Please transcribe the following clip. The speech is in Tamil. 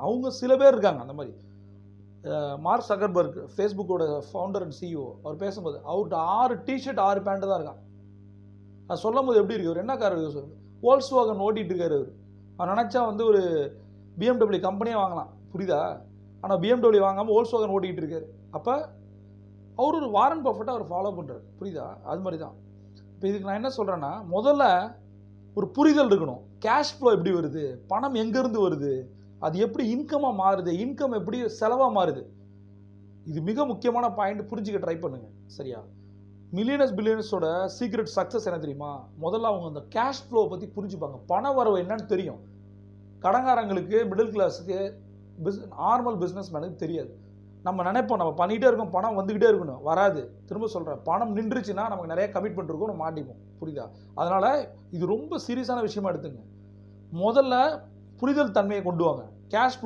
அவங்க சில பேர் இருக்காங்க அந்த மாதிரி. மார்க் சக்கர்பர்க் ஃபேஸ்புக்கோட ஃபவுண்டர் அண்ட் சிஇஓ அவர் பேசும்போது அவர்கிட்ட 6 டிஷர்ட் 6 பேண்ட் தான் இருக்கான். அது சொல்லும் போது எப்படி இருக்கு, அவர் என்ன கார் வோல்க்ஸ்வாகன் ஓட்டிகிட்டு இருக்காரு. அவர் நினச்சா வந்து ஒரு பிஎம்டபிள்யூ கம்பெனியே வாங்கலாம், புரியுதா? ஆனால் பிஎம்டபிள்யூ வாங்காமல் வோல்க்ஸ்வாகன் ஓட்டிகிட்டு இருக்காரு. அப்போ அவர் ஒரு வாரன் பஃபெட்டை அவர் ஃபாலோ பண்ணுறாரு, புரியுதா? அது மாதிரி தான். இப்போ இதுக்கு நான் என்ன சொல்கிறேன்னா, முதல்ல ஒரு புரிதல் இருக்கணும். கேஷ் ஃப்ளோ எப்படி வருது, பணம் எங்கேருந்து வருது, அது எப்படி இன்கமாக மாறுது, இன்கம் எப்படி செலவாக மாறுது, இது மிக முக்கியமான பாயிண்ட். புரிஞ்சுக்க ட்ரை பண்ணுங்கள், சரியா? மில்லியனர்ஸ் பில்லியனர்ஸோட சீக்ரெட் சக்ஸஸ் என்ன தெரியுமா? முதல்ல அவங்க அந்த கேஷ் ஃப்ளோவை பற்றி புரிஞ்சுப்பாங்க. பண வரவு என்னன்னு தெரியும். கடங்காரங்களுக்கு, மிடில் கிளாஸுக்கு, நார்மல் பிஸ்னஸ் மேனுக்கு தெரியாது. நம்ம நினைப்போம் நம்ம பண்ணிகிட்டே இருக்கோம், பணம் வந்துக்கிட்டே இருக்கணும், வராது. திரும்ப சொல்கிறேன், பணம் நின்றுச்சுன்னா நமக்கு நிறைய கமிட்மெண்ட் இருக்கும், நம்ம மாட்டிப்போம், புரியுதா? அதனால் இது ரொம்ப சீரியஸான விஷயமா எடுத்துங்க. முதல்ல புரிதல் தன்மையை கொண்டு வாங்க. கேஷ்